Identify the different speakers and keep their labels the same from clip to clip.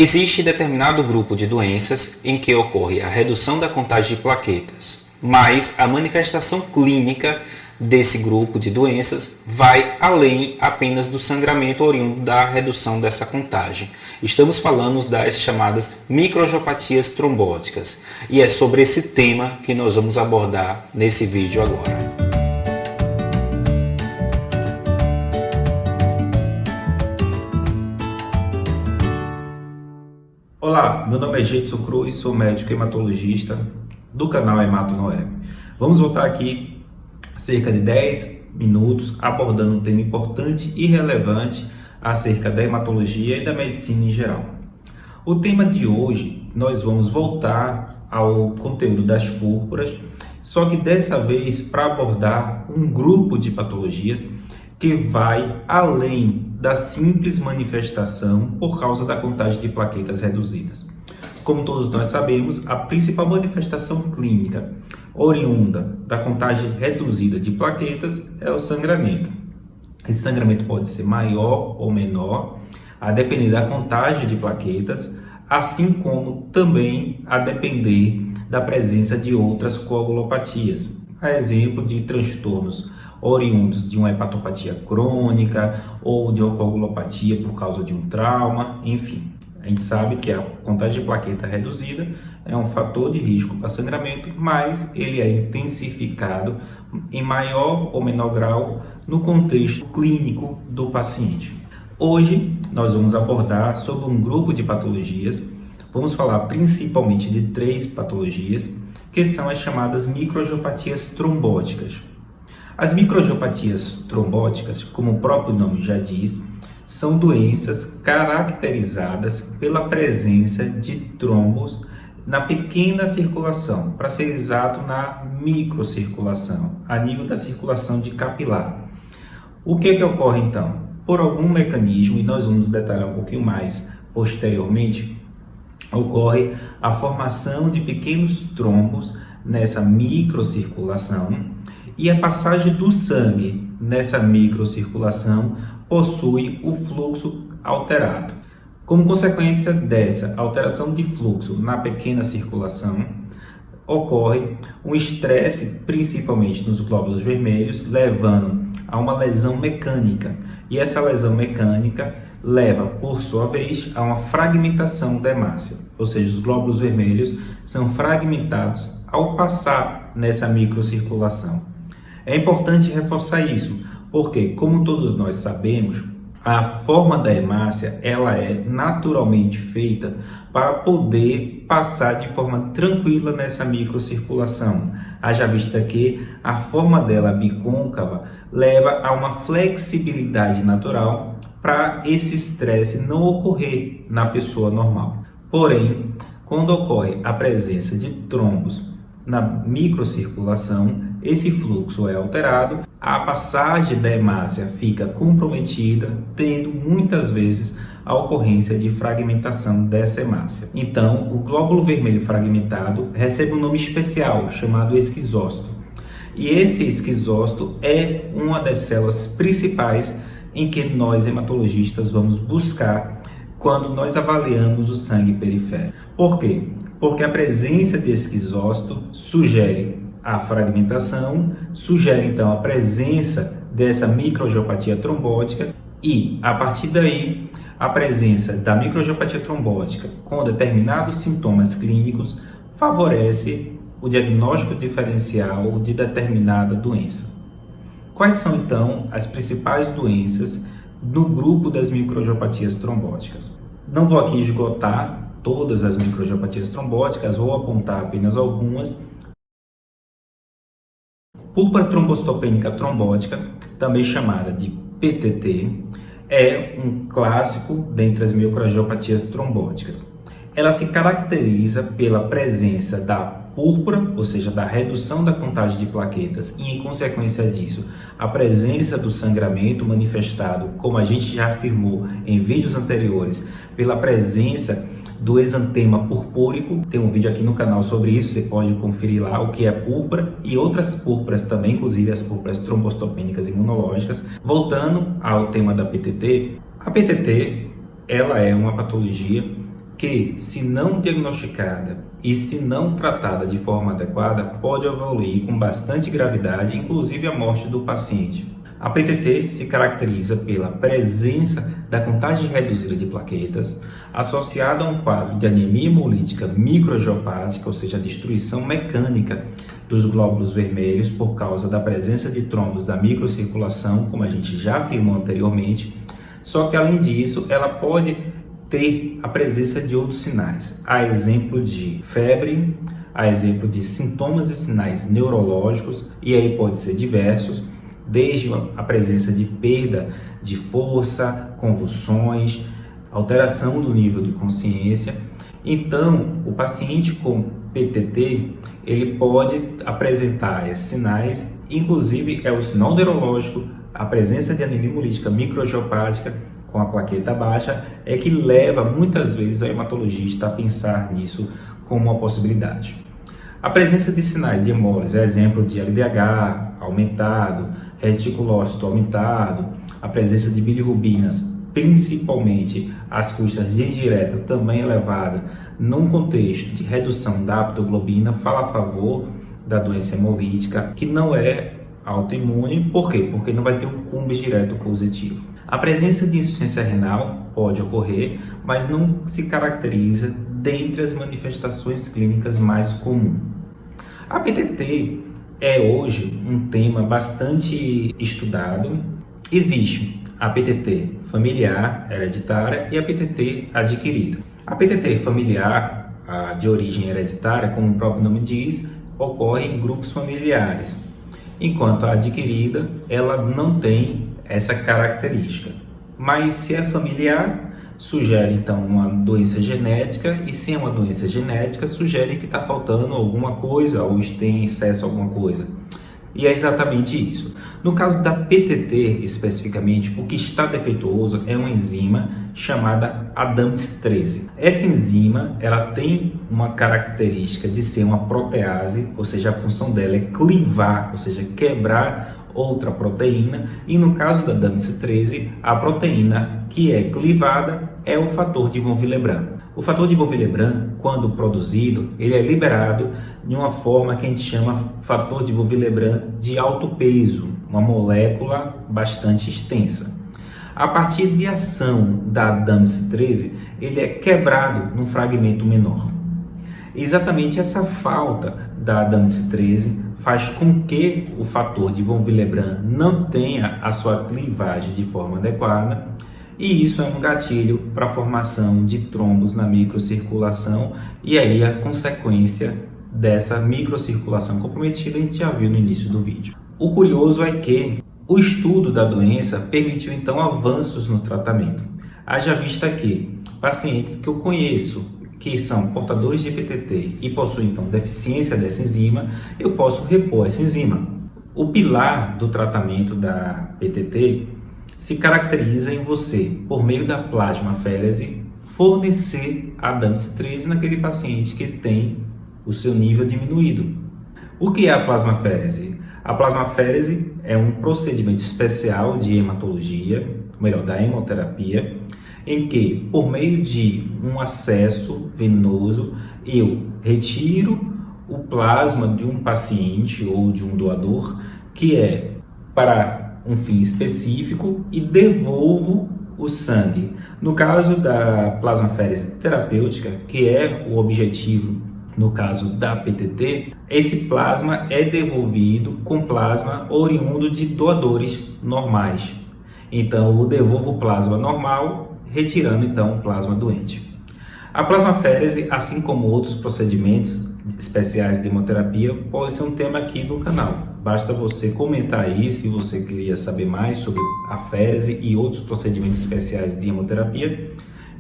Speaker 1: Existe determinado grupo de doenças em que ocorre a redução da contagem de plaquetas, mas a manifestação clínica desse grupo de doenças vai além apenas do sangramento oriundo da redução dessa contagem. Estamos falando das chamadas microangiopatias trombóticas, e é sobre esse tema que nós vamos abordar nesse vídeo agora.
Speaker 2: Olá, meu nome é Gedson Cruz, sou médico hematologista do canal Hemato Noeb. Vamos voltar aqui cerca de 10 minutos abordando um tema importante e relevante acerca da hematologia e da medicina em geral. O tema de hoje nós vamos voltar ao conteúdo das púrpuras, só que dessa vez para abordar um grupo de patologias que vai além da simples manifestação por causa da contagem de plaquetas reduzidas. Como todos nós sabemos, a principal manifestação clínica oriunda da contagem reduzida de plaquetas é o sangramento. Esse sangramento pode ser maior ou menor, a depender da contagem de plaquetas, assim como também a depender da presença de outras coagulopatias, a exemplo de transtornos oriundos de uma hepatopatia crônica ou de uma coagulopatia por causa de um trauma, enfim. A gente sabe que a contagem de plaqueta reduzida é um fator de risco para sangramento, mas ele é intensificado em maior ou menor grau no contexto clínico do paciente. Hoje nós vamos abordar sobre um grupo de patologias, vamos falar principalmente de 3 patologias, que são as chamadas microangiopatias trombóticas. As microangiopatias trombóticas, como o próprio nome já diz, são doenças caracterizadas pela presença de trombos na pequena circulação, para ser exato, na microcirculação, a nível da circulação de capilar. O que ocorre então? Por algum mecanismo, e nós vamos detalhar um pouquinho mais posteriormente, ocorre a formação de pequenos trombos nessa microcirculação, e a passagem do sangue nessa microcirculação possui o fluxo alterado. Como consequência dessa alteração de fluxo na pequena circulação, ocorre um estresse, principalmente nos glóbulos vermelhos, levando a uma lesão mecânica. E essa lesão mecânica leva, por sua vez, a uma fragmentação da hemácia, ou seja, os glóbulos vermelhos são fragmentados ao passar nessa microcirculação. É importante reforçar isso, porque, como todos nós sabemos, a forma da hemácia ela é naturalmente feita para poder passar de forma tranquila nessa microcirculação. Haja vista que a forma dela bicôncava leva a uma flexibilidade natural para esse estresse não ocorrer na pessoa normal. Porém, quando ocorre a presença de trombos na microcirculação, esse fluxo é alterado, a passagem da hemácia fica comprometida, tendo muitas vezes a ocorrência de fragmentação dessa hemácia. Então, o glóbulo vermelho fragmentado recebe um nome especial, chamado esquizócito. E esse esquizócito é uma das células principais em que nós hematologistas vamos buscar quando nós avaliamos o sangue periférico. Por quê? Porque a presença de esquizócito sugere a fragmentação, sugere então a presença dessa microangiopatia trombótica e, a partir daí, a presença da microangiopatia trombótica com determinados sintomas clínicos favorece o diagnóstico diferencial de determinada doença. Quais são então as principais doenças no grupo das microangiopatias trombóticas? Não vou aqui esgotar todas as microangiopatias trombóticas, vou apontar apenas algumas. Púrpura trombocitopênica trombótica, também chamada de PTT, é um clássico dentre as microangiopatias trombóticas. Ela se caracteriza pela presença da púrpura, ou seja, da redução da contagem de plaquetas e, em consequência disso, a presença do sangramento manifestado, como a gente já afirmou em vídeos anteriores, pela presença do exantema purpúrico. Tem um vídeo aqui no canal sobre isso, você pode conferir lá o que é púrpura e outras púrpuras também, inclusive as púrpuras trombocitopênicas imunológicas. Voltando ao tema da PTT, a PTT ela é uma patologia que, se não diagnosticada e se não tratada de forma adequada, pode evoluir com bastante gravidade, inclusive a morte do paciente. A PTT se caracteriza pela presença da contagem reduzida de plaquetas, associada a um quadro de anemia hemolítica microangiopática, ou seja, a destruição mecânica dos glóbulos vermelhos por causa da presença de trombos da microcirculação, como a gente já afirmou anteriormente. Só que, além disso, ela pode ter a presença de outros sinais, a exemplo de febre, a exemplo de sintomas e sinais neurológicos, e aí pode ser diversos, desde a presença de perda de força, convulsões, alteração do nível de consciência. Então, o paciente com PTT, ele pode apresentar esses sinais, inclusive é o sinal neurológico, a presença de anemia hemolítica microangiopática com a plaqueta baixa, é que leva muitas vezes o hematologista a pensar nisso como uma possibilidade. A presença de sinais de hemólise é exemplo de LDH aumentado, reticulócito aumentado, a presença de bilirrubinas, principalmente as custas de indireta também elevada, num contexto de redução da aptoglobina, fala a favor da doença hemolítica, que não é autoimune. Por quê? Porque não vai ter um cumbis direto positivo. A presença de insuficiência renal pode ocorrer, mas não se caracteriza dentre as manifestações clínicas mais comuns. A PTT é hoje um tema bastante estudado. Existe a PTT familiar, hereditária, e a PTT adquirida. A PTT familiar, a de origem hereditária, como o próprio nome diz, ocorre em grupos familiares, enquanto a adquirida, ela não tem essa característica. Mas se é familiar, sugere então uma doença genética, e se é uma doença genética, sugere que está faltando alguma coisa ou tem excesso a alguma coisa. E é exatamente isso. No caso da PTT especificamente, o que está defeituoso é uma enzima chamada ADAMTS13. Essa enzima, ela tem uma característica de ser uma protease, ou seja, a função dela é clivar, ou seja, quebrar outra proteína, e no caso da ADAMTS13, a proteína que é clivada é o fator de von Willebrand. O fator de von Willebrand, quando produzido, ele é liberado de uma forma que a gente chama fator de von Willebrand de alto peso, uma molécula bastante extensa. A partir de ação da ADAMTS13, ele é quebrado num fragmento menor. Exatamente essa falta da ADAMTS13 faz com que o fator de von Willebrand não tenha a sua clivagem de forma adequada, e isso é um gatilho para a formação de trombos na microcirculação, e aí a consequência dessa microcirculação comprometida a gente já viu no início do vídeo. O curioso é que o estudo da doença permitiu então avanços no tratamento. Haja vista que pacientes que eu conheço que são portadores de PTT e possuem então deficiência dessa enzima, eu posso repor essa enzima. O pilar do tratamento da PTT se caracteriza em você, por meio da plasmaférese, fornecer a ADAMTS13 naquele paciente que tem o seu nível diminuído. O que é a plasmaférese? A plasmaférese é um procedimento especial de hematologia, melhor, da hemoterapia, em que, por meio de um acesso venoso, eu retiro o plasma de um paciente ou de um doador, que é para um fim específico, e devolvo o sangue. No caso da plasmaférese terapêutica, que é o objetivo no caso da PTT, esse plasma é devolvido com plasma oriundo de doadores normais. Então, eu devolvo o plasma normal, retirando então o plasma doente. A plasmaférese, assim como outros procedimentos especiais de hemoterapia, pode ser um tema aqui no canal. Basta você comentar aí se você queria saber mais sobre a férese e outros procedimentos especiais de hemoterapia.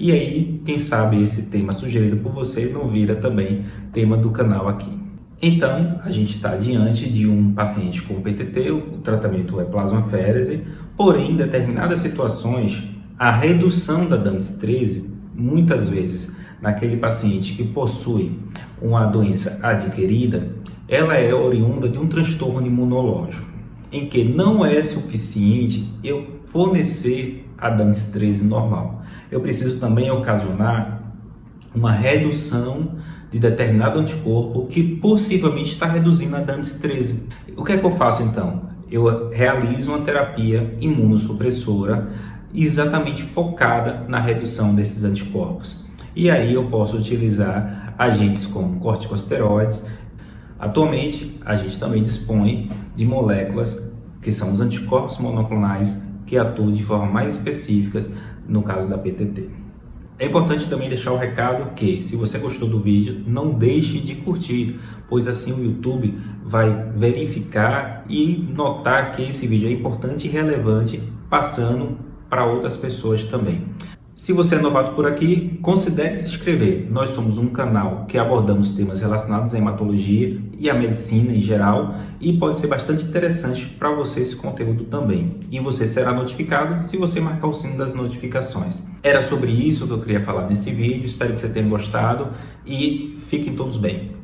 Speaker 2: E aí, quem sabe esse tema sugerido por você não vira também tema do canal aqui. Então, a gente está diante de um paciente com PTT, o tratamento é plasmaférese, porém, em determinadas situações, a redução da ADAMTS13, muitas vezes, naquele paciente que possui uma doença adquirida, ela é oriunda de um transtorno imunológico, em que não é suficiente eu fornecer a ADAMTS13 normal. Eu preciso também ocasionar uma redução de determinado anticorpo que possivelmente está reduzindo a DAMPS13. O que é que eu faço então? Eu realizo uma terapia imunossupressora exatamente focada na redução desses anticorpos. E aí eu posso utilizar agentes como corticosteroides. Atualmente, a gente também dispõe de moléculas que são os anticorpos monoclonais que atuam de forma mais específica no caso da PTT. É importante também deixar o recado que, se você gostou do vídeo, não deixe de curtir, pois assim o YouTube vai verificar e notar que esse vídeo é importante e relevante, passando para outras pessoas também. Se você é novato por aqui, considere se inscrever. Nós somos um canal que abordamos temas relacionados à hematologia e à medicina em geral e pode ser bastante interessante para você esse conteúdo também. E você será notificado se você marcar o sino das notificações. Era sobre isso que eu queria falar nesse vídeo, espero que você tenha gostado e fiquem todos bem.